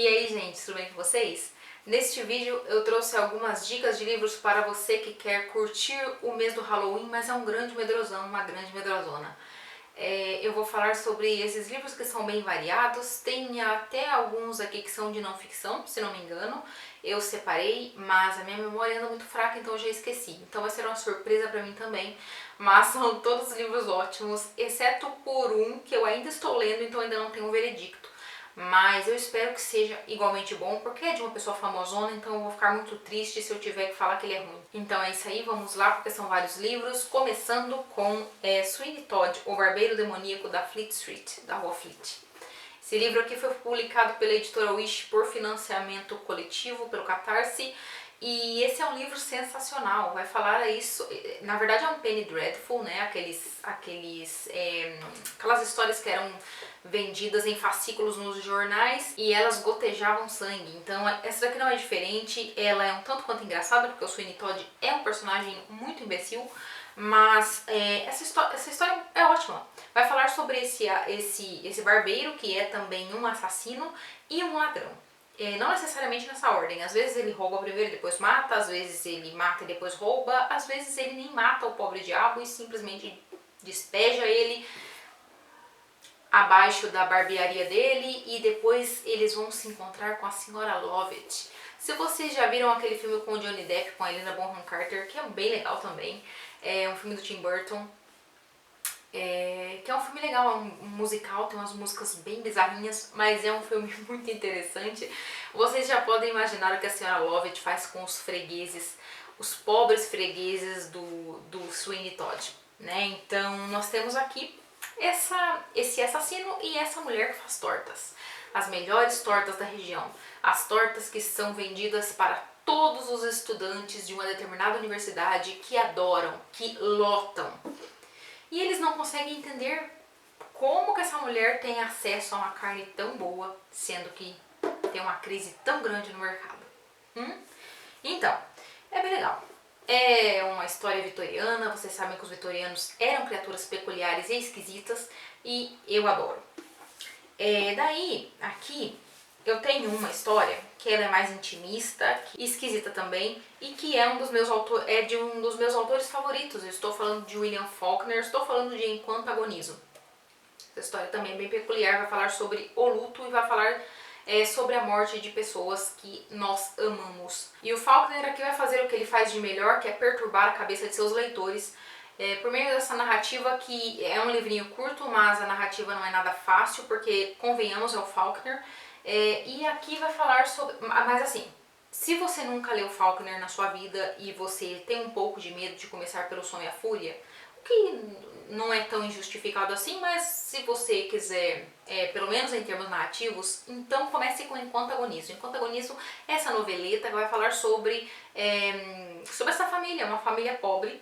E aí, gente, tudo bem com vocês? Neste vídeo eu trouxe algumas dicas de livros para você que quer curtir o mês do Halloween, mas é um grande medrosão, uma grande medrosona. Eu vou falar sobre esses livros que são bem variados, tem até alguns aqui que são de não ficção, se não me engano. Eu separei, mas a minha memória anda muito fraca, então eu já esqueci. Então vai ser uma surpresa pra mim também, mas são todos livros ótimos, exceto por um que eu ainda estou lendo, então ainda não tenho um veredicto. Mas eu espero que seja igualmente bom, porque é de uma pessoa famosona, então eu vou ficar muito triste se eu tiver que falar que ele é ruim. Então é isso aí, vamos lá, porque são vários livros, começando com Sweeney Todd, O Barbeiro Demoníaco da Fleet Street, da Rua Fleet. Esse livro aqui foi publicado pela editora Wish por financiamento coletivo, pelo Catarse, e esse é um livro sensacional, vai falar isso, na verdade é um Penny Dreadful, né, aquelas histórias que eram vendidas em fascículos nos jornais e elas gotejavam sangue. Então essa daqui não é diferente, ela é um tanto quanto engraçada, porque o Sweeney Todd é um personagem muito imbecil, mas essa história é ótima. Vai falar sobre esse barbeiro, que é também um assassino e um ladrão. Não necessariamente nessa ordem, às vezes ele rouba primeiro e depois mata, às vezes ele mata e depois rouba, às vezes ele nem mata o pobre diabo e simplesmente despeja ele abaixo da barbearia dele e depois eles vão se encontrar com a senhora Lovett. Se vocês já viram aquele filme com o Johnny Depp, com a Helena Bonham Carter, que é bem legal também, é um filme do Tim Burton, que é um filme legal, é um musical, tem umas músicas bem bizarrinhas, mas é um filme muito interessante. Vocês já podem imaginar o que a senhora Lovett faz com os fregueses, os pobres fregueses do Sweeney Todd, né? Então nós temos aqui esse assassino e essa mulher que faz tortas. As melhores tortas da região. As tortas que são vendidas para todos os estudantes de uma determinada universidade que adoram, que lotam. E eles não conseguem entender como que essa mulher tem acesso a uma carne tão boa, sendo que tem uma crise tão grande no mercado. Então, é bem legal. É uma história vitoriana, vocês sabem que os vitorianos eram criaturas peculiares e esquisitas e eu adoro. Daí, aqui, eu tenho uma história que ela é mais intimista, esquisita também, e que é de um dos meus autores favoritos. Eu estou falando de William Faulkner, estou falando de Enquanto Agonizo. Essa história também é bem peculiar, vai falar sobre o luto e vai falar sobre a morte de pessoas que nós amamos. E o Faulkner aqui vai fazer o que ele faz de melhor, que é perturbar a cabeça de seus leitores, por meio dessa narrativa, que é um livrinho curto, mas a narrativa não é nada fácil, porque, convenhamos, é o Faulkner. E aqui vai falar sobre... Mas assim, se você nunca leu Faulkner na sua vida e você tem um pouco de medo de começar pelo Som e a Fúria, o que não é tão injustificado assim, mas se você quiser, pelo menos em termos narrativos, então comece com Enquanto Agonizo. Enquanto Agonizo é essa noveleta que vai falar sobre essa família, uma família pobre,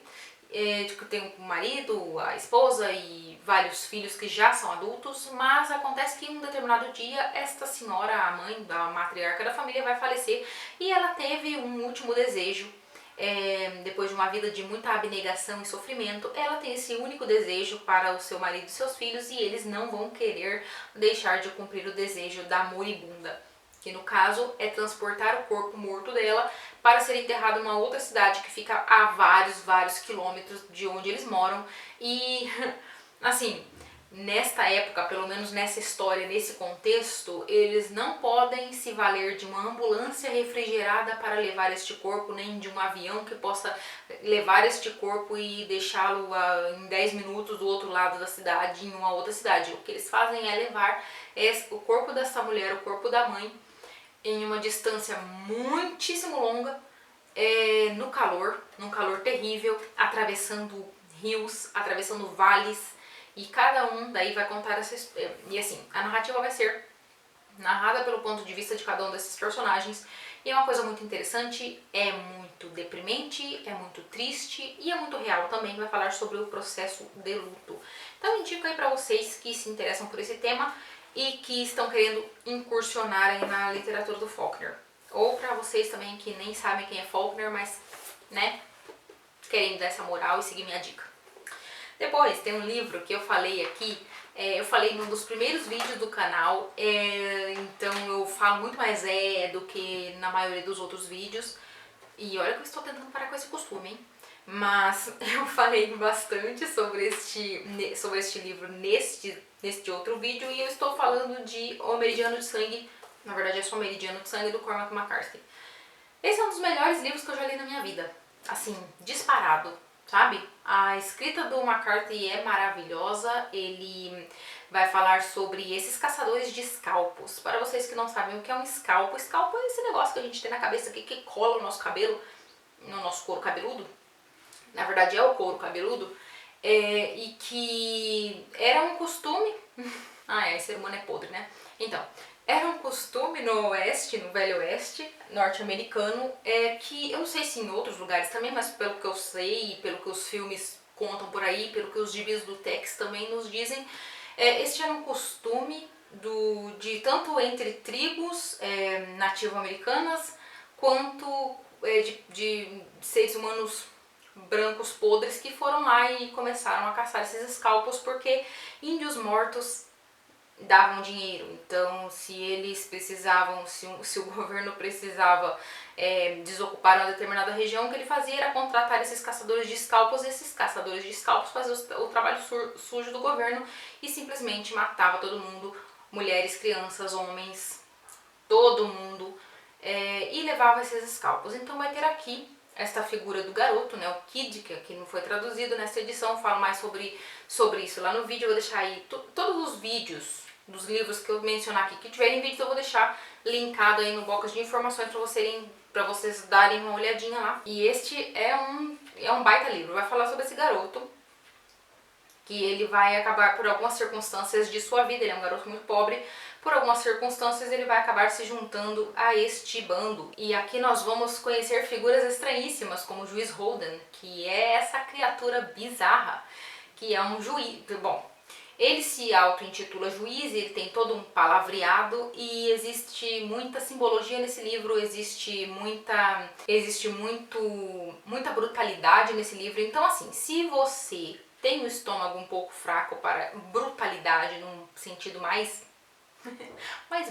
que tem um marido, a esposa e vários filhos que já são adultos, mas acontece que em um determinado dia esta senhora, a mãe da matriarca da família, vai falecer e ela teve um último desejo. Depois de uma vida de muita abnegação e sofrimento, ela tem esse único desejo para o seu marido e seus filhos e eles não vão querer deixar de cumprir o desejo da moribunda, que no caso é transportar o corpo morto dela para ser enterrado em uma outra cidade que fica a vários quilômetros de onde eles moram. E assim, nesta época, pelo menos nessa história, nesse contexto, eles não podem se valer de uma ambulância refrigerada para levar este corpo, nem de um avião que possa levar este corpo e deixá-lo em 10 minutos do outro lado da cidade, em uma outra cidade. O que eles fazem é levar o corpo dessa mulher, o corpo da mãe, em uma distância muitíssimo longa, num calor terrível, atravessando rios, atravessando vales, e cada um daí vai contar essa história. E assim, a narrativa vai ser narrada pelo ponto de vista de cada um desses personagens, e é uma coisa muito interessante, é muito deprimente, é muito triste e é muito real também, vai falar sobre o processo de luto. Então eu indico aí pra vocês que se interessam por esse tema e que estão querendo incursionarem na literatura do Faulkner. Ou pra vocês também que nem sabem quem é Faulkner, mas, né, querem dar essa moral e seguir minha dica. Depois tem um livro que eu falei aqui Eu falei num dos primeiros vídeos do canal, então eu falo muito mais do que na maioria dos outros vídeos. E olha que eu estou tentando parar com esse costume, hein? Mas eu falei bastante sobre este livro neste outro vídeo, e eu estou falando de O Meridiano de Sangue, na verdade é só Meridiano de Sangue, do Cormac McCarthy. Esse é um dos melhores livros que eu já li na minha vida, assim, disparado, sabe? A escrita do McCarthy é maravilhosa, ele vai falar sobre esses caçadores de escalpos. Para vocês que não sabem o que é um escalpo, escalpo é esse negócio que a gente tem na cabeça aqui que cola o nosso cabelo, no nosso couro cabeludo. Na verdade é o couro cabeludo, e que era um costume... ser humano é podre, né? Então, era um costume no Oeste, no Velho Oeste norte-americano, que eu não sei se em outros lugares também, mas pelo que eu sei, pelo que os filmes contam por aí, pelo que os gibis do Tex também nos dizem, este era um costume de tanto entre tribos nativo-americanas quanto de seres humanos brancos podres que foram lá e começaram a caçar esses escalpos, porque índios mortos davam dinheiro. Então, se eles precisavam, se o governo precisava desocupar uma determinada região, o que ele fazia era contratar esses caçadores de escalpos, e esses caçadores de escalpos faziam o trabalho sujo do governo e simplesmente matava todo mundo, mulheres, crianças, homens, todo mundo, e levava esses escalpos. Então vai ter aqui esta figura do garoto, né, o Kid, que aqui não foi traduzido nessa edição. Eu falo mais sobre isso lá no vídeo. Eu vou deixar aí todos os vídeos dos livros que eu mencionar aqui, que tiverem vídeos, eu vou deixar linkado aí no box de informações para vocês darem uma olhadinha lá. E este é um baita livro, vai falar sobre esse garoto, que ele vai acabar, por algumas circunstâncias de sua vida, ele é um garoto muito pobre, por algumas circunstâncias ele vai acabar se juntando a este bando. E aqui nós vamos conhecer figuras estranhíssimas, como o juiz Holden, que é essa criatura bizarra, que é um juiz. Bom, ele se auto-intitula juiz, ele tem todo um palavreado e existe muita simbologia nesse livro, existe muita brutalidade nesse livro. Então assim, se você tem o estômago um pouco fraco para brutalidade num sentido mais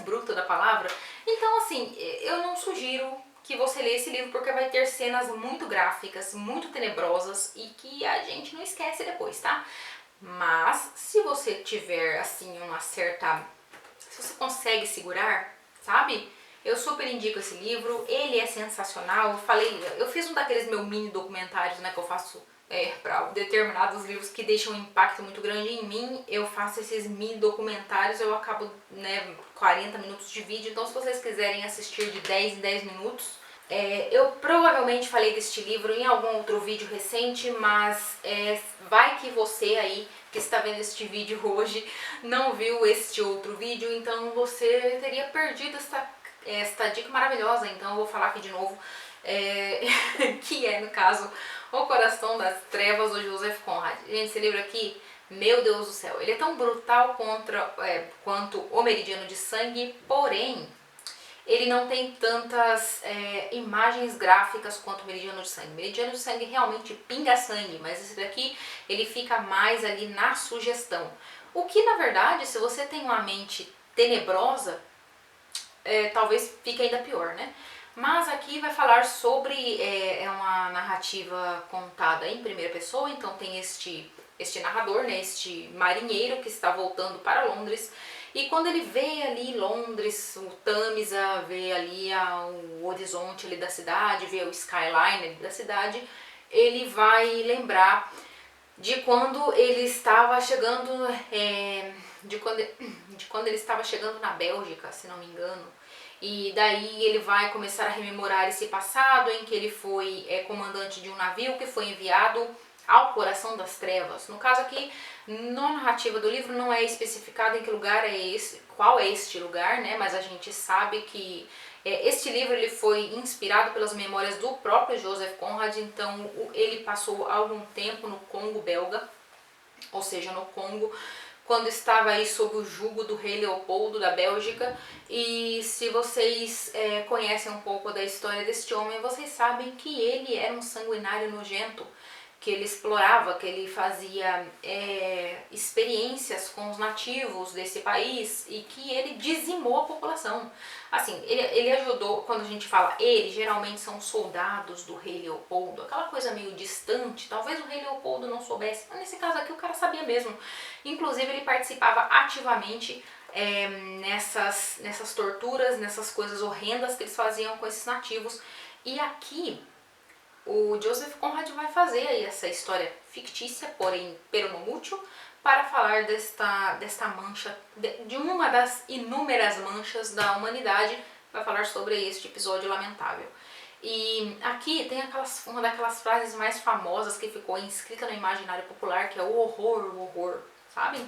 bruto da palavra, então assim, eu não sugiro que você leia esse livro, porque vai ter cenas muito gráficas, muito tenebrosas e que a gente não esquece depois, tá? Mas se você tiver assim se você consegue segurar, sabe? Eu super indico esse livro, ele é sensacional. Eu fiz um daqueles meus mini documentários, né, que eu faço para determinados livros que deixam um impacto muito grande em mim. Eu faço esses mini documentários, eu acabo, 40 minutos de vídeo. Então se vocês quiserem assistir de 10 em 10 minutos, eu provavelmente falei deste livro em algum outro vídeo recente, mas vai que você aí que está vendo este vídeo hoje não viu este outro vídeo, então você teria perdido esta dica maravilhosa. Então eu vou falar aqui de novo, que é, no caso, O Coração das Trevas, do Joseph Conrad. Gente, esse livro aqui, meu Deus do céu, ele é tão brutal quanto O Meridiano de Sangue, porém ele não tem tantas imagens gráficas quanto o Meridiano de Sangue. O Meridiano de Sangue realmente pinga sangue, mas esse daqui ele fica mais ali na sugestão. O que, na verdade, se você tem uma mente tenebrosa, talvez fique ainda pior, né? Mas aqui vai falar sobre, uma narrativa contada em primeira pessoa, então tem este narrador, né, este marinheiro que está voltando para Londres, e quando ele vê ali Londres, o Tâmisa, vê ali o horizonte ali da cidade, vê o skyline ali da cidade, ele vai lembrar de quando ele estava chegando, de quando ele estava chegando na Bélgica, se não me engano. E daí ele vai começar a rememorar esse passado em que ele foi comandante de um navio que foi enviado ao Coração das Trevas. No caso aqui, na narrativa do livro não é especificado em que lugar é esse, qual é este lugar, né? Mas a gente sabe que este livro ele foi inspirado pelas memórias do próprio Joseph Conrad. Então ele passou algum tempo no Congo belga, ou seja, no Congo, quando estava aí sob o jugo do rei Leopoldo da Bélgica. E se vocês conhecem um pouco da história deste homem, vocês sabem que ele era um sanguinário nojento, que ele explorava, que ele fazia experiências com os nativos desse país e que ele dizimou a população. Assim, ele ajudou, quando a gente fala ele, geralmente são soldados do rei Leopoldo, aquela coisa meio distante, talvez o rei Leopoldo não soubesse, mas nesse caso aqui o cara sabia mesmo. Inclusive ele participava ativamente nessas torturas, nessas coisas horrendas que eles faziam com esses nativos. E aqui o Joseph Conrad vai fazer aí essa história fictícia, porém peronomútil, para falar desta mancha, de uma das inúmeras manchas da humanidade, vai falar sobre este episódio lamentável. E aqui tem uma daquelas frases mais famosas que ficou inscrita no imaginário popular, que é o horror, sabe?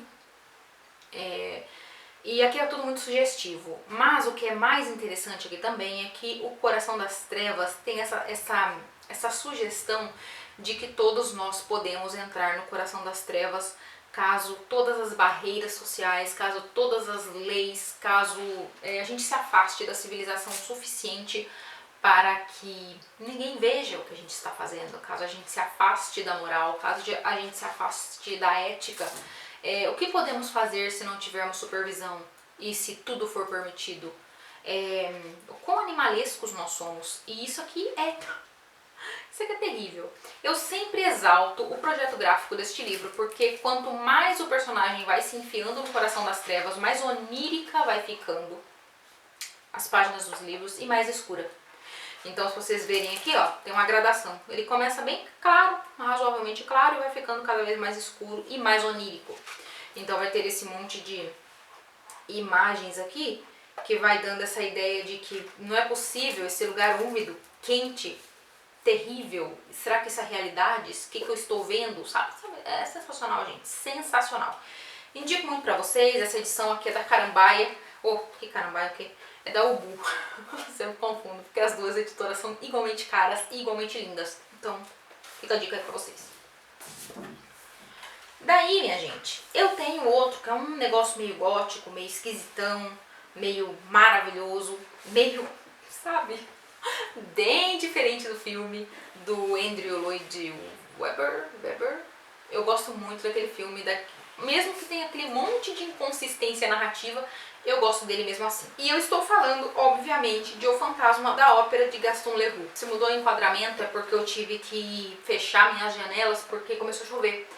E aqui é tudo muito sugestivo, mas o que é mais interessante aqui também é que o Coração das Trevas tem essa sugestão de que todos nós podemos entrar no Coração das Trevas caso todas as barreiras sociais, caso todas as leis, caso a gente se afaste da civilização suficiente para que ninguém veja o que a gente está fazendo, caso a gente se afaste da moral, caso a gente se afaste da ética. O que podemos fazer se não tivermos supervisão e se tudo for permitido? Quão animalescos nós somos. E isso aqui é terrível. Eu sempre exalto o projeto gráfico deste livro, porque quanto mais o personagem vai se enfiando no Coração das Trevas, mais onírica vai ficando as páginas dos livros e mais escura. Então, se vocês verem aqui, ó, tem uma gradação. Ele começa bem claro, razoavelmente claro, e vai ficando cada vez mais escuro e mais onírico. Então, vai ter esse monte de imagens aqui que vai dando essa ideia de que não é possível esse lugar úmido, quente, terrível. Será que isso é realidade? O que eu estou vendo? Sabe? É sensacional, gente. Sensacional. Indico muito pra vocês. Essa edição aqui é da Carambaia. Que Carambaia o quê? É da Ubu. Eu me confundo, porque as duas editoras são igualmente caras e igualmente lindas. Então, fica a dica aí pra vocês. Daí, minha gente, eu tenho outro que é um negócio meio gótico, meio esquisitão, meio maravilhoso, meio, sabe, bem diferente do filme do Andrew Lloyd Webber. Eu gosto muito daquele filme, mesmo que tenha aquele monte de inconsistência narrativa, eu gosto dele mesmo assim. E eu estou falando, obviamente, de O Fantasma da Ópera de Gaston Leroux. Se mudou o enquadramento é porque eu tive que fechar minhas janelas porque começou a chover.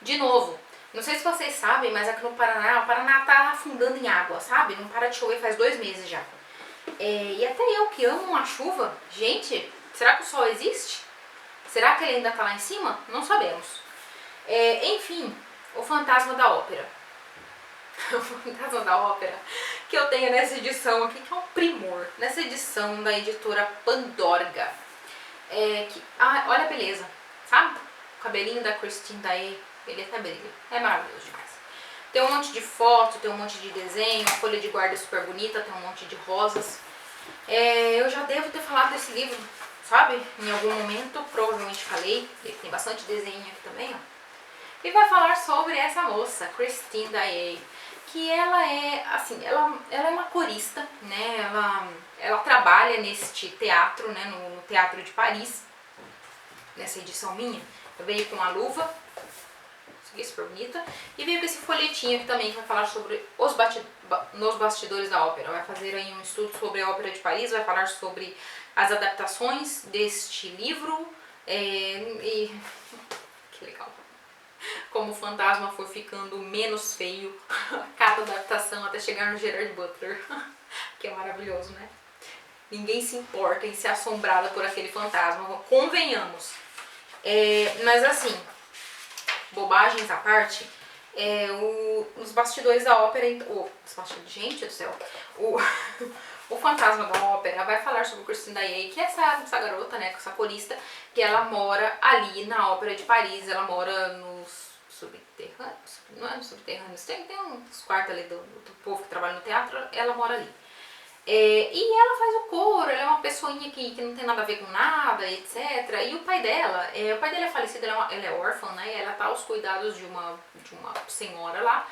De novo, não sei se vocês sabem, mas aqui no Paraná, o Paraná tá afundando em água, sabe? Não para de chover faz 2 meses já. E até eu que amo uma chuva, gente, será que o sol existe? Será que ele ainda tá lá em cima? Não sabemos. Enfim, O Fantasma da Ópera. O Fantasma da Ópera que eu tenho nessa edição aqui, que é um primor. Nessa edição da editora Pandorga. Olha a beleza, sabe? O cabelinho da Christine Daae, ele até brilha. É maravilhoso demais. Tem um monte de foto, tem um monte de desenho, a folha de guarda é super bonita, tem um monte de rosas. Eu já devo ter falado desse livro, sabe? Em algum momento, provavelmente falei. Ele tem bastante desenho aqui também, ó. E vai falar sobre essa moça, Christine Daae, que ela é, assim, ela é uma corista, né? Ela trabalha neste teatro, né? No Teatro de Paris, nessa edição minha. Eu veio com a luva, super bonita, e veio com esse folhetinho aqui também, que vai falar sobre nos bastidores da ópera. Vai fazer aí um estudo sobre a Ópera de Paris, vai falar sobre as adaptações deste livro, e que legal. Como o fantasma foi ficando menos feio a cada adaptação até chegar no Gerard Butler, que é maravilhoso, né? Ninguém se importa em ser assombrada por aquele fantasma, convenhamos. Mas assim, bobagens à parte, os bastidores da ópera, gente do céu, o Fantasma da Ópera vai falar sobre Christine Daae, que é essa garota, né, essa corista, que ela mora ali na Ópera de Paris. Ela mora nos subterrâneos, não é nos subterrâneos, tem uns quartos ali do povo que trabalha no teatro, ela mora ali. E ela faz o coro, ela é uma pessoinha que não tem nada a ver com nada, etc. E o pai dela é falecido, ela é órfã, né? Ela tá aos cuidados de uma senhora lá.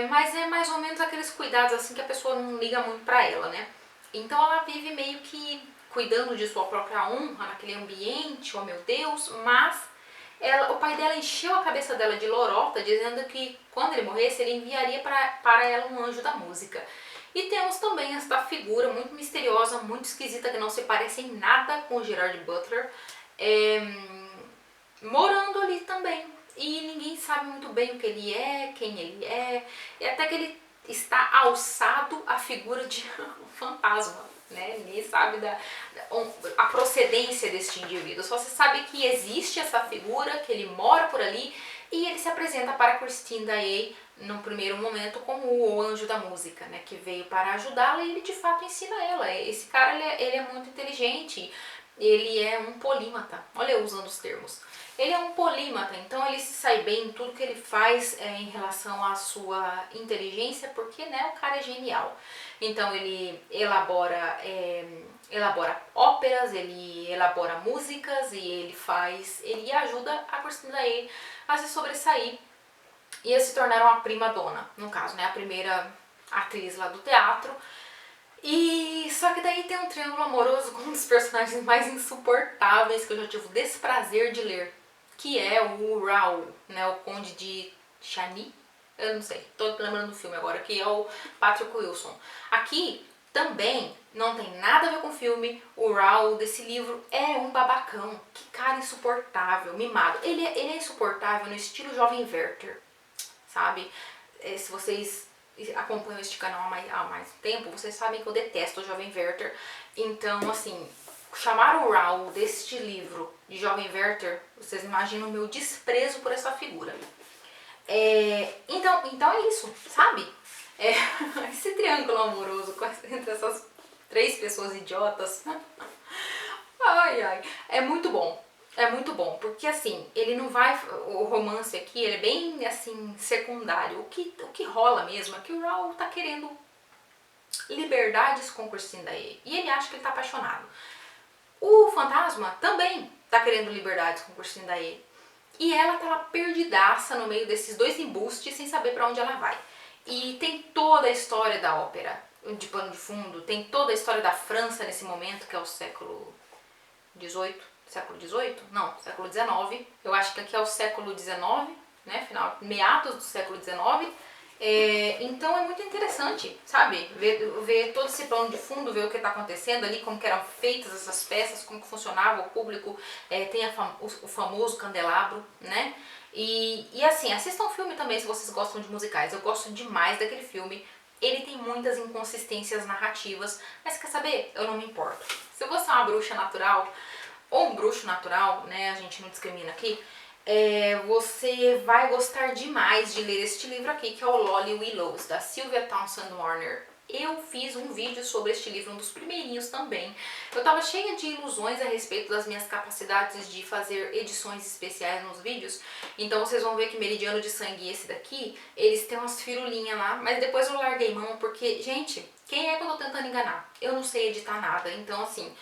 Mas é mais ou menos aqueles cuidados assim que a pessoa não liga muito pra ela, né? Então ela vive meio que cuidando de sua própria honra naquele ambiente, oh meu Deus, mas O pai dela encheu a cabeça dela de lorota, dizendo que quando ele morresse, ele enviaria para ela um anjo da música. E temos também esta figura muito misteriosa, muito esquisita, que não se parece em nada com o Gerard Butler, morando ali também. E ninguém sabe muito bem o que ele é, quem ele é, e até que ele está alçado à figura de um fantasma, né? Ninguém sabe a procedência deste indivíduo, só se sabe que existe essa figura, que ele mora por ali, e ele se apresenta para Christine Daae no primeiro momento como o anjo da música, né? Que veio para ajudá-la, e ele de fato ensina ela. Esse cara, ele é muito inteligente, ele é um polímata, olha eu usando os termos. Ele é um polímata, então ele se sai bem em tudo que ele faz em relação à sua inteligência, porque, né, o cara é genial. Então ele elabora óperas, ele elabora músicas, e ele ajuda a Christine Daae a se sobressair e a se tornar uma prima dona, no caso, né, a primeira atriz lá do teatro. E só que daí tem um triângulo amoroso com um dos personagens mais insuportáveis que eu já tive o desprazer de ler, que é o Raoul, né, o Conde de Chani, eu não sei, tô lembrando do filme agora, que é o Patrick Wilson. Aqui também não tem nada a ver com o filme, o Raoul desse livro é um babacão, que cara insuportável, mimado. Ele é insuportável no estilo Jovem Werther, sabe? Se vocês acompanham este canal há mais tempo, vocês sabem que eu detesto o Jovem Werther. Então, assim, chamar o Raoul deste livro de Jovem Werther, vocês imaginam o meu desprezo por essa figura. Então é isso, sabe? Esse triângulo amoroso entre essas três pessoas idiotas. Ai, ai. É muito bom. É muito bom, porque assim, ele não vai. O romance aqui, ele é bem assim, secundário. O que rola mesmo é que o Raoul tá querendo liberdades com Christine Daae. E ele acha que ele tá apaixonado. O fantasma também tá querendo liberdades com Christine Daae. E ela tá lá perdidaça no meio desses dois embustes, sem saber pra onde ela vai. E tem toda a história da ópera de pano de fundo, tem toda a história da França nesse momento, que é o século XVIII. Século XVIII? Não, século XIX. Eu acho que aqui é o século XIX, né? Meados do século XIX. Então é muito interessante, sabe? Ver todo esse plano de fundo, ver o que está acontecendo ali, como que eram feitas essas peças, como que funcionava o público. Tem o famoso candelabro, né? E assim, assistam o filme também se vocês gostam de musicais. Eu gosto demais daquele filme. Ele tem muitas inconsistências narrativas, mas quer saber? Eu não me importo. Se você é uma bruxa natural ou um bruxo natural, né, a gente não discrimina aqui, você vai gostar demais de ler este livro aqui, que é o Lolly Willows, da Sylvia Townsend Warner. Eu fiz um vídeo sobre este livro, um dos primeirinhos também. Eu tava cheia de ilusões a respeito das minhas capacidades de fazer edições especiais nos vídeos. Então vocês vão ver que Meridiano de Sangue e esse daqui, eles têm umas firulinhas lá, mas depois eu larguei mão porque, gente, quem é que eu tô tentando enganar? Eu não sei editar nada, então assim,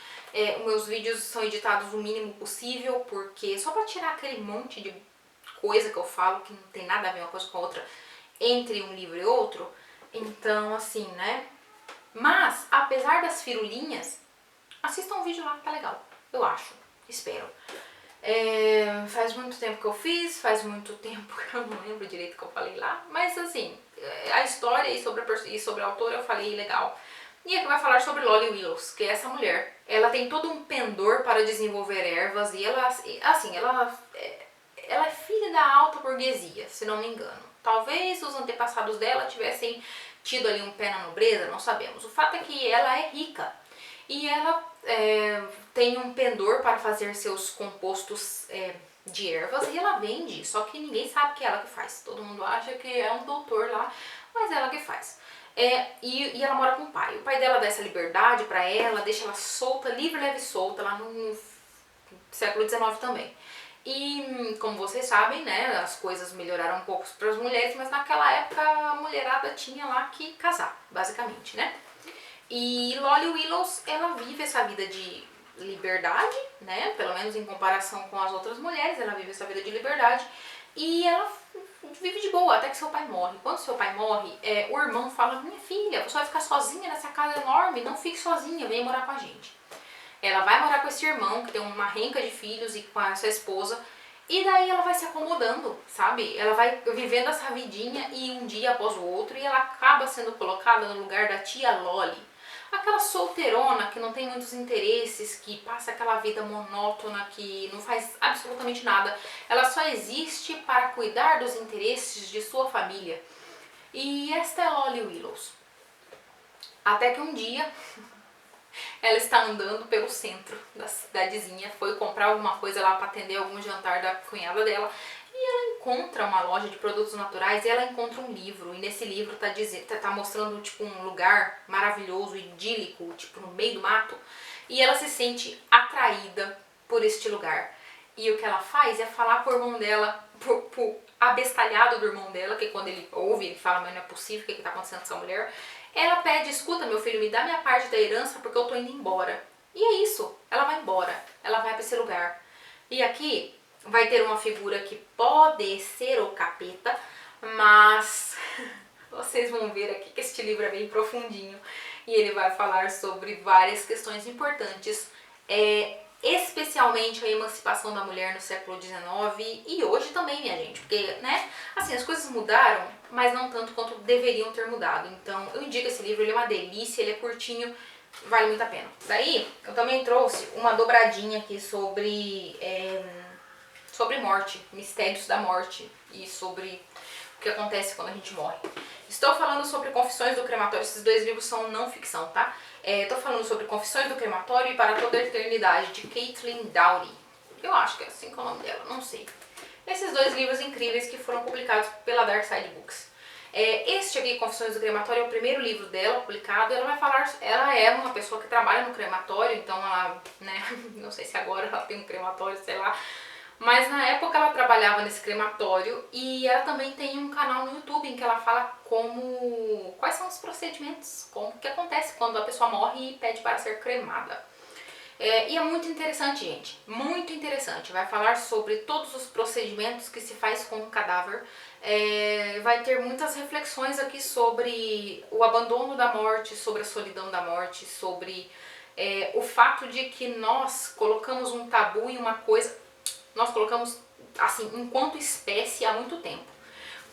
os meus vídeos são editados o mínimo possível, porque só pra tirar aquele monte de coisa que eu falo, que não tem nada a ver uma coisa com a outra, entre um livro e outro. Então, assim, né? Mas, apesar das firulinhas, assistam um vídeo lá, tá legal. Eu acho. Espero. Faz muito tempo que eu fiz, faz muito tempo que eu não lembro direito o que eu falei lá. Mas, assim, a história e sobre a autora eu falei legal. E aqui vai falar sobre Lolly Willows, que é essa mulher. Ela tem todo um pendor para desenvolver ervas e ela, assim, ela é filha da alta burguesia, se não me engano. Talvez os antepassados dela tivessem tido ali um pé na nobreza, não sabemos. O fato é que ela é rica e ela tem um pendor para fazer seus compostos de ervas e ela vende, só que ninguém sabe que é ela que faz. Todo mundo acha que é um doutor lá, mas é ela que faz. E ela mora com o pai. O pai dela dá essa liberdade pra ela, deixa ela solta, livre, leve e solta, lá no século XIX também. E como vocês sabem, né, as coisas melhoraram um pouco para as mulheres, mas naquela época a mulherada tinha lá que casar, basicamente, né? E Lolly Willows, ela vive essa vida de liberdade, né, pelo menos em comparação com as outras mulheres, ela vive essa vida de liberdade e ela vive de boa até que seu pai morre. Quando seu pai morre, o irmão fala: minha filha, você vai ficar sozinha nessa casa enorme, não fique sozinha, vem morar com a gente. Ela vai morar com esse irmão, que tem uma renca de filhos, e com essa esposa. E daí ela vai se acomodando, sabe? Ela vai vivendo essa vidinha e um dia após o outro, e ela acaba sendo colocada no lugar da tia Loli. Aquela solteirona que não tem muitos interesses, que passa aquela vida monótona, que não faz absolutamente nada. Ela só existe para cuidar dos interesses de sua família. E esta é Loli Willows. Até que um dia ela está andando pelo centro da cidadezinha, foi comprar alguma coisa lá para atender algum jantar da cunhada dela, e ela encontra uma loja de produtos naturais e ela encontra um livro, e nesse livro tá mostrando tipo um lugar maravilhoso, idílico, tipo no meio do mato, e ela se sente atraída por este lugar. E o que ela faz é falar pro irmão dela, pro abestalhado do irmão dela, que quando ele ouve, ele fala, mas não é possível, o que tá acontecendo com essa mulher? Ela pede, escuta meu filho, me dá minha parte da herança porque eu tô indo embora. E é isso, ela vai embora, ela vai para esse lugar. E aqui vai ter uma figura que pode ser o capeta, mas vocês vão ver aqui que este livro é bem profundinho. E ele vai falar sobre várias questões importantes, especialmente a emancipação da mulher no século XIX e hoje também, minha gente, porque, né, assim, as coisas mudaram, mas não tanto quanto deveriam ter mudado. Então, eu indico esse livro, ele é uma delícia, ele é curtinho, vale muito a pena. Daí, eu também trouxe uma dobradinha aqui sobre morte, mistérios da morte e sobre o que acontece quando a gente morre. Estou falando sobre Confissões do Crematório, esses dois livros são não ficção, tá? Estou falando sobre Confissões do Crematório e Para Toda a Eternidade, de Caitlin Doughty. Eu acho que é assim que é o nome dela, não sei. Esses dois livros incríveis que foram publicados pela Dark Side Books. Este aqui, Confissões do Crematório, é o primeiro livro dela publicado. Ela vai falar, ela é uma pessoa que trabalha no crematório, então ela, né, não sei se agora ela tem um crematório, sei lá. Mas na época ela trabalhava nesse crematório e ela também tem um canal no YouTube em que ela fala quais são os procedimentos, como que acontece quando a pessoa morre e pede para ser cremada. E é muito interessante, gente, muito interessante. Vai falar sobre todos os procedimentos que se faz com o cadáver. Vai ter muitas reflexões aqui sobre o abandono da morte, sobre a solidão da morte, sobre o fato de que nós colocamos um tabu em uma coisa, nós colocamos assim, enquanto espécie há muito tempo.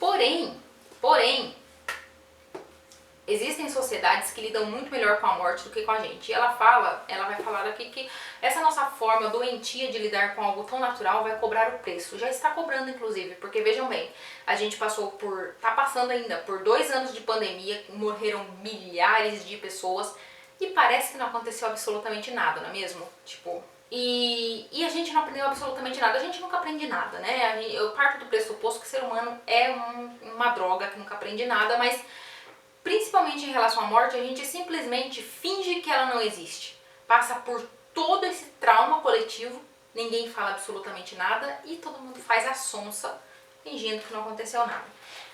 Porém, existem sociedades que lidam muito melhor com a morte do que com a gente. E ela vai falar aqui que essa nossa forma doentia de lidar com algo tão natural vai cobrar o preço. Já está cobrando, inclusive, porque vejam bem, a gente tá passando ainda por 2 anos de pandemia, morreram milhares de pessoas e parece que não aconteceu absolutamente nada, não é mesmo? Tipo, e a gente não aprendeu absolutamente nada, a gente nunca aprende nada, né? Eu parto do pressuposto que o ser humano é uma droga que nunca aprende nada, mas principalmente em relação à morte, a gente simplesmente finge que ela não existe. Passa por todo esse trauma coletivo, ninguém fala absolutamente nada e todo mundo faz a sonsa fingindo que não aconteceu nada.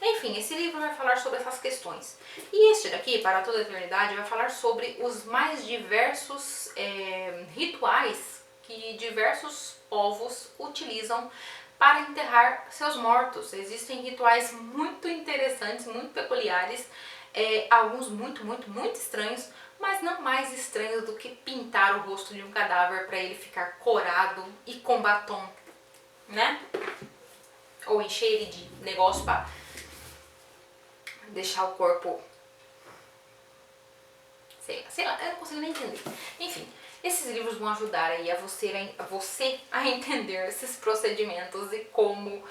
Enfim, esse livro vai falar sobre essas questões. E este daqui, Para Toda a Eternidade, vai falar sobre os mais diversos rituais que diversos povos utilizam para enterrar seus mortos. Existem rituais muito interessantes, muito peculiares, alguns muito estranhos, mas não mais estranhos do que pintar o rosto de um cadáver para ele ficar corado e com batom, né? Ou encher ele de negócio para deixar o corpo, sei lá, eu não consigo nem entender. Enfim, esses livros vão ajudar aí a você a entender esses procedimentos e como...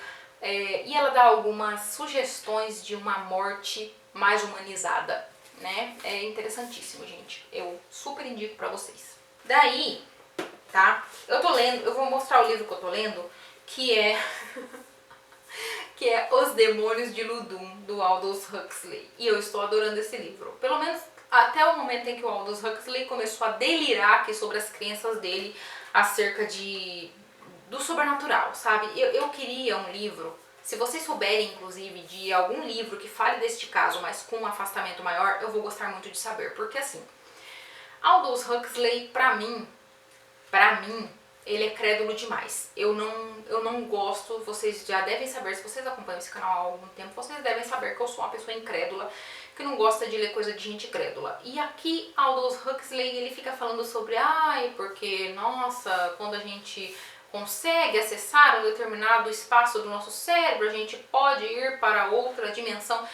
e ela dá algumas sugestões de uma morte mais humanizada, né? É interessantíssimo, gente. Eu super indico pra vocês. Daí, tá? Eu vou mostrar o livro que eu tô lendo, que é... que é Os Demônios de Ludum, do Aldous Huxley. E eu estou adorando esse livro. Pelo menos até o momento em que o Aldous Huxley começou a delirar aqui sobre as crenças dele acerca do sobrenatural, sabe? Eu queria um livro, se vocês souberem, inclusive, de algum livro que fale deste caso, mas com um afastamento maior, eu vou gostar muito de saber. Porque assim, Aldous Huxley, pra mim, ele é crédulo demais. Eu não gosto, vocês já devem saber, se vocês acompanham esse canal há algum tempo, vocês devem saber que eu sou uma pessoa incrédula, que não gosta de ler coisa de gente crédula. E aqui, Aldous Huxley, ele fica falando sobre, porque, nossa, quando a gente consegue acessar um determinado espaço do nosso cérebro, a gente pode ir para outra dimensão.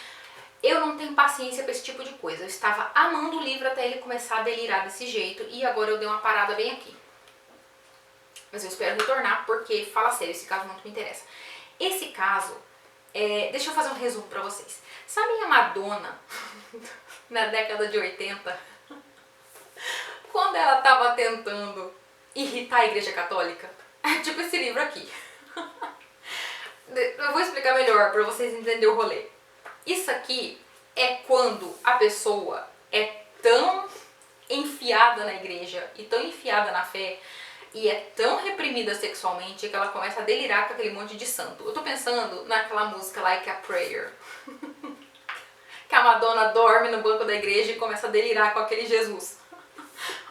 Eu não tenho paciência para esse tipo de coisa. Eu estava amando o livro até ele começar a delirar desse jeito e agora eu dei uma parada bem aqui. Mas eu espero retornar porque, fala sério, esse caso muito me interessa. Esse caso, deixa eu fazer um resumo pra vocês. Sabem a Madonna, na década de 80, quando ela tava tentando irritar a Igreja Católica? É tipo esse livro aqui. Eu vou explicar melhor pra vocês entenderem o rolê. Isso aqui é quando a pessoa é tão enfiada na igreja e tão enfiada na fé e é tão reprimida sexualmente que ela começa a delirar com aquele monte de santo. Eu tô pensando naquela música Like a Prayer. Que a Madonna dorme no banco da igreja e começa a delirar com aquele Jesus.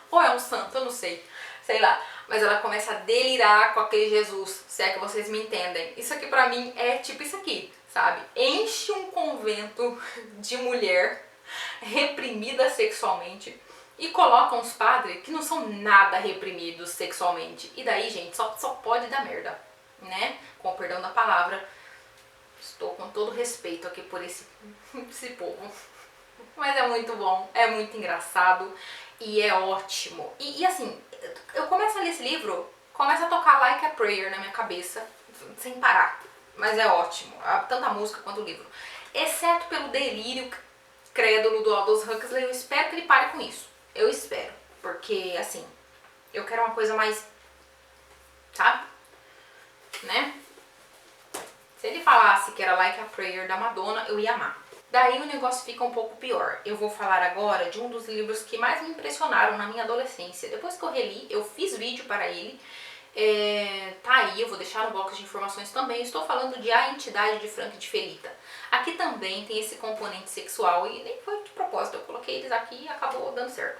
Ou é um santo, eu não sei. Sei lá. Mas ela começa a delirar com aquele Jesus, se é que vocês me entendem. Isso aqui pra mim é tipo isso aqui, sabe? Enche um convento de mulher reprimida sexualmente e coloca uns padres que não são nada reprimidos sexualmente. E daí, gente, só pode dar merda, né? Com o perdão da palavra. Estou com todo respeito aqui por esse povo. Mas é muito bom, é muito engraçado e é ótimo. E assim, eu começo a ler esse livro, começa a tocar Like a Prayer na minha cabeça, sem parar. Mas é ótimo, tanto a música quanto o livro. Exceto pelo delírio crédulo do Aldous Huxley, eu espero que ele pare com isso. Eu espero, porque assim, eu quero uma coisa mais, sabe? Né? Se ele falasse que era Like a Prayer da Madonna, eu ia amar. Daí o negócio fica um pouco pior. Eu vou falar agora de um dos livros que mais me impressionaram na minha adolescência. Depois que eu reli, eu fiz vídeo para ele. Tá aí, eu vou deixar no box de informações também. Estou falando de A Entidade de Frank de Felita. Aqui também tem esse componente sexual e nem foi de propósito. Eu coloquei eles aqui e acabou dando certo.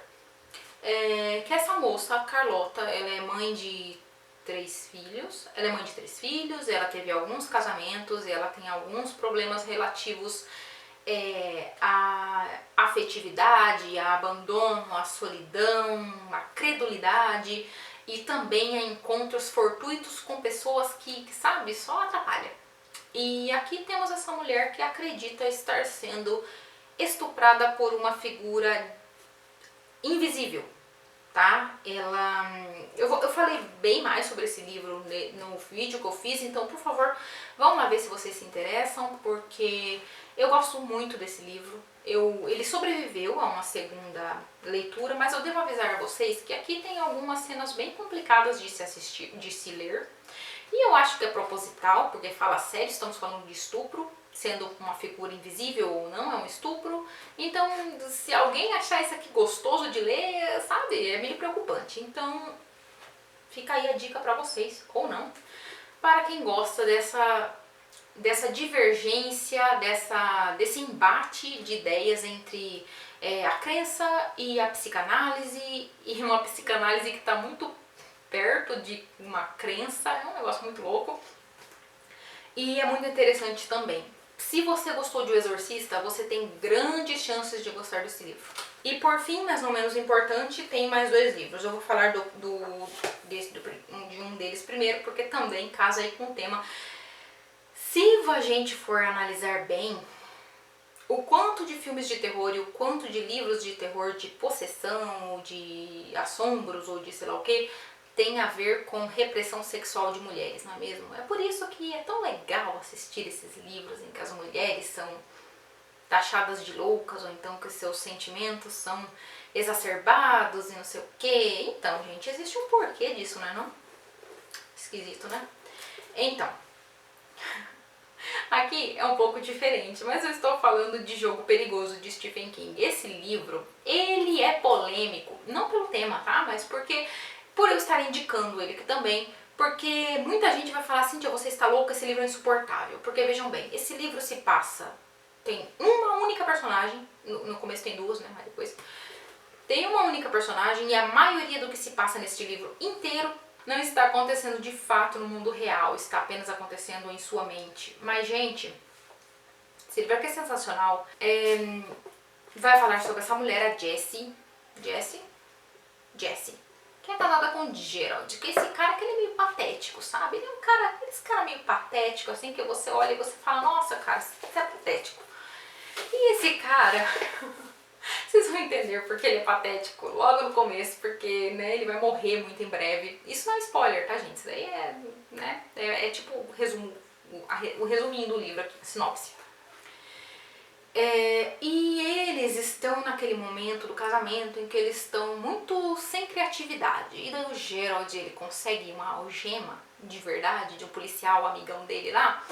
Que essa moça, a Carlota, ela é mãe de 3 filhos. Ela é mãe de 3 filhos, ela teve alguns casamentos, ela tem alguns problemas relativos a afetividade, a abandono, a solidão, a credulidade e também a encontros fortuitos com pessoas que sabe, só atrapalha. E aqui temos essa mulher que acredita estar sendo estuprada por uma figura invisível, tá? Eu falei bem mais sobre esse livro no vídeo que eu fiz, então por favor, vão lá ver se vocês se interessam, porque eu gosto muito desse livro. Ele sobreviveu a uma segunda leitura, mas eu devo avisar a vocês que aqui tem algumas cenas bem complicadas de se assistir, de se ler. E eu acho que é proposital, porque fala sério, estamos falando de estupro, sendo uma figura invisível ou não, é um estupro. Então, se alguém achar isso aqui gostoso de ler, sabe, é meio preocupante. Então, fica aí a dica pra vocês, ou não, para quem gosta dessa divergência, desse embate de ideias entre a crença e a psicanálise, e uma psicanálise que está muito perto de uma crença, é um negócio muito louco. E é muito interessante também. Se você gostou de O Exorcista, você tem grandes chances de gostar desse livro. E por fim, mas não menos importante, tem mais 2 livros. Eu vou falar de um deles primeiro, porque também casa aí com o tema. Se a gente for analisar bem o quanto de filmes de terror e o quanto de livros de terror de possessão, ou de assombros, ou de sei lá o que, tem a ver com repressão sexual de mulheres, não é mesmo? É por isso que é tão legal assistir esses livros em que as mulheres são taxadas de loucas, ou então que seus sentimentos são exacerbados e não sei o que. Então, gente, existe um porquê disso, não é não? Esquisito, né? Então, aqui é um pouco diferente, mas eu estou falando de Jogo Perigoso de Stephen King. Esse livro, ele é polêmico, não pelo tema, tá? Mas por eu estar indicando ele aqui também, porque muita gente vai falar assim, Cíntia, você está louca, esse livro é insuportável. Porque vejam bem, esse livro se passa, tem uma única personagem, no começo tem 2, né, mas depois tem uma única personagem e a maioria do que se passa neste livro inteiro não está acontecendo de fato no mundo real, está apenas acontecendo em sua mente. Mas, gente, esse livro aqui é sensacional. Vai falar sobre essa mulher, a Jessie. que é casada com Gerald, que esse cara que ele é meio patético, sabe? Ele é um cara, esse cara meio patético, assim, que você olha e você fala, nossa, cara, você é patético. E esse cara, vocês vão entender porque ele é patético logo no começo, porque, né, ele vai morrer muito em breve. Isso não é spoiler, tá, gente? Isso daí é, né, é tipo o resuminho do livro aqui, a sinopse. E eles estão naquele momento do casamento em que eles estão muito sem criatividade. E daí o Gerald, ele consegue uma algema de verdade, de um policial amigão dele lá.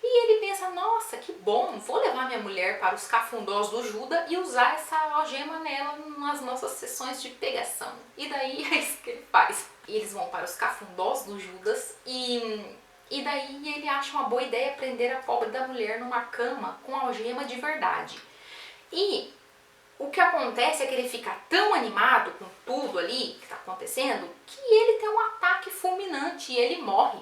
E ele pensa, nossa, que bom, vou levar minha mulher para os cafundós do Judas e usar essa algema nela nas nossas sessões de pegação. E daí é isso que ele faz. E eles vão para os cafundós do Judas e daí ele acha uma boa ideia prender a pobre da mulher numa cama com algema de verdade. E o que acontece é que ele fica tão animado com tudo ali que está acontecendo que ele tem um ataque fulminante e ele morre.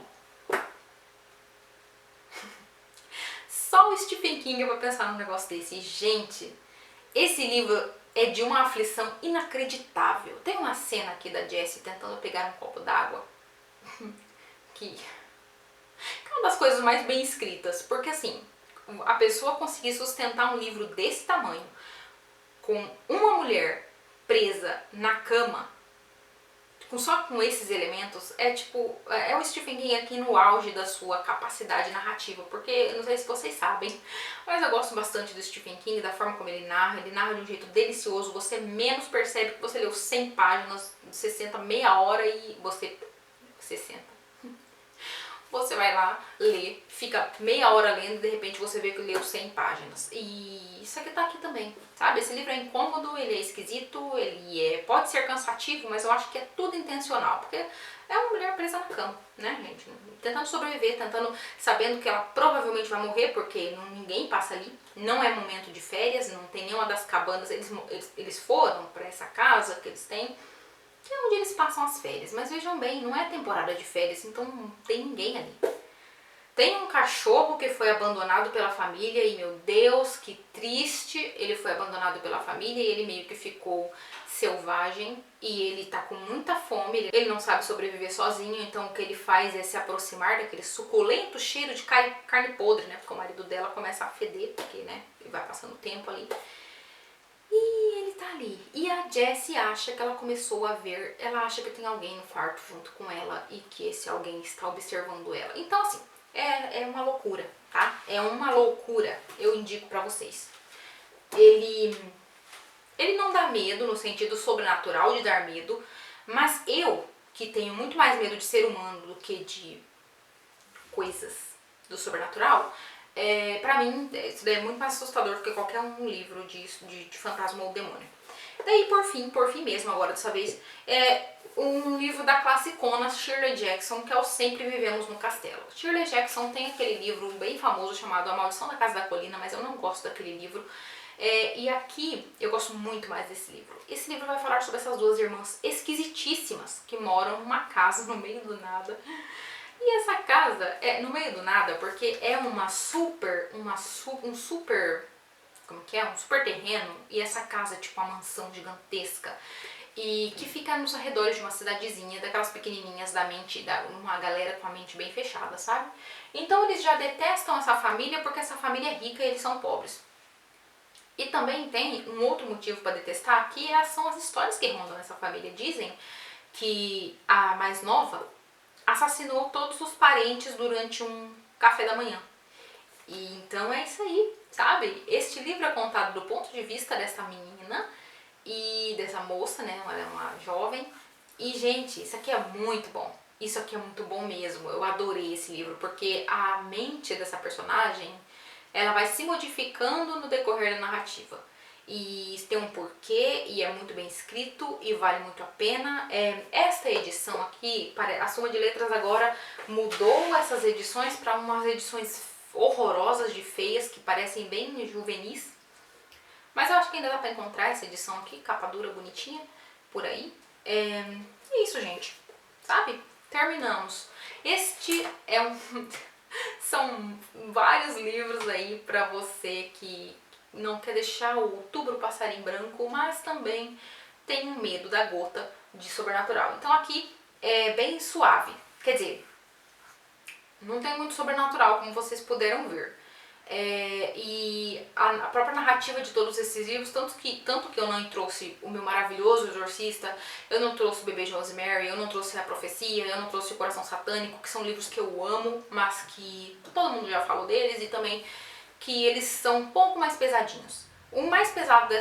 Só o Stephen King vai pensar num negócio desse. E, gente, esse livro é de uma aflição inacreditável. Tem uma cena aqui da Jessie tentando pegar um copo d'água que é uma das coisas mais bem escritas, porque assim, a pessoa conseguir sustentar um livro desse tamanho com uma mulher presa na cama, só com esses elementos, é tipo, é o Stephen King aqui no auge da sua capacidade narrativa, porque, não sei se vocês sabem, mas eu gosto bastante do Stephen King, da forma como ele narra de um jeito delicioso, você menos percebe que você leu 100 páginas, você senta meia hora e você senta. Você vai lá, lê, fica meia hora lendo e de repente você vê que leu 100 páginas. E isso aqui tá aqui também, sabe? Esse livro é incômodo, ele é esquisito, pode ser cansativo, mas eu acho que é tudo intencional. Porque é uma mulher presa na cama, né, gente? Tentando sobreviver, sabendo que ela provavelmente vai morrer, porque ninguém passa ali. Não é momento de férias, não tem nenhuma das cabanas, eles foram pra essa casa que eles têm, que é onde eles passam as férias. Mas vejam bem, não é temporada de férias, então não tem ninguém ali. Tem um cachorro que foi abandonado pela família e, meu Deus, que triste, ele foi abandonado pela família e ele meio que ficou selvagem e ele tá com muita fome, ele não sabe sobreviver sozinho, então o que ele faz é se aproximar daquele suculento cheiro de carne podre, né, porque o marido dela começa a feder, porque, né, ele vai passando tempo ali. E ele tá ali. E a Jessie acha que ela começou a ver, ela acha que tem alguém no quarto junto com ela e que esse alguém está observando ela. Então, assim, é uma loucura, tá? É uma loucura, eu indico pra vocês. Ele não dá medo no sentido sobrenatural de dar medo, mas eu, que tenho muito mais medo de ser humano do que de coisas do sobrenatural, pra mim, isso daí é muito mais assustador do que qualquer um livro de fantasma ou demônio. Daí, por fim mesmo, agora dessa vez, é um livro da classicona Shirley Jackson, que é o Sempre Vivemos no Castelo. Shirley Jackson tem aquele livro bem famoso chamado A Maldição da Casa da Colina, mas eu não gosto daquele livro. E aqui eu gosto muito mais desse livro. Esse livro vai falar sobre essas duas irmãs esquisitíssimas que moram numa casa no meio do nada. E essa casa é no meio do nada porque é um super terreno, e essa casa é tipo uma mansão gigantesca e que fica nos arredores de uma cidadezinha, daquelas pequenininhas uma galera com a mente bem fechada, sabe? Então eles já detestam essa família porque essa família é rica e eles são pobres. E também tem um outro motivo para detestar, que são as histórias que rondam essa família. Dizem que a mais nova assassinou todos os parentes durante um café da manhã. E então é isso aí, sabe? Este livro é contado do ponto de vista dessa menina e dessa moça, né? Ela é uma jovem. E, gente, isso aqui é muito bom. Isso aqui é muito bom mesmo. Eu adorei esse livro, porque a mente dessa personagem, ela vai se modificando no decorrer da narrativa. E tem um porquê, e é muito bem escrito, e vale muito a pena. Esta edição aqui, a Soma de Letras agora mudou essas edições para umas edições horrorosas de feias, que parecem bem juvenis. Mas eu acho que ainda dá pra encontrar essa edição aqui, capa dura, bonitinha, por aí. É isso, gente. Sabe? Terminamos. Este é são vários livros aí pra você que não quer deixar o outubro passar em branco, mas também tenho medo da gota de sobrenatural. Então aqui é bem suave, quer dizer, não tem muito sobrenatural, como vocês puderam ver. E a própria narrativa de todos esses livros, tanto que eu não trouxe O Meu Maravilhoso Exorcista, eu não trouxe O Bebê de Rosemary, eu não trouxe A Profecia, eu não trouxe O Coração Satânico, que são livros que eu amo, mas que todo mundo já falou deles, e também que eles são um pouco mais pesadinhos. O mais pesado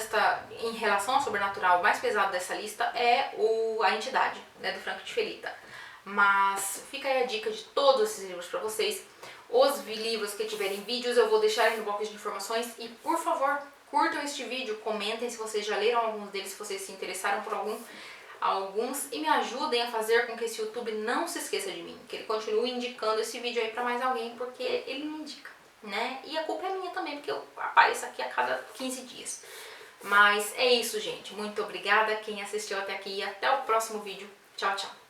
em relação ao sobrenatural, o mais pesado dessa lista é A Entidade, né, do Frank de Felita. Mas fica aí a dica de todos esses livros pra vocês. Os livros que tiverem vídeos eu vou deixar aí no box de informações. E por favor, curtam este vídeo, comentem se vocês já leram alguns deles, se vocês se interessaram por alguns. E me ajudem a fazer com que esse YouTube não se esqueça de mim. Que ele continue indicando esse vídeo aí pra mais alguém, porque ele me indica, né? E a culpa é minha também, porque eu apareço aqui a cada 15 dias. Mas é isso, gente. Muito obrigada quem assistiu até aqui e até o próximo vídeo. Tchau, tchau.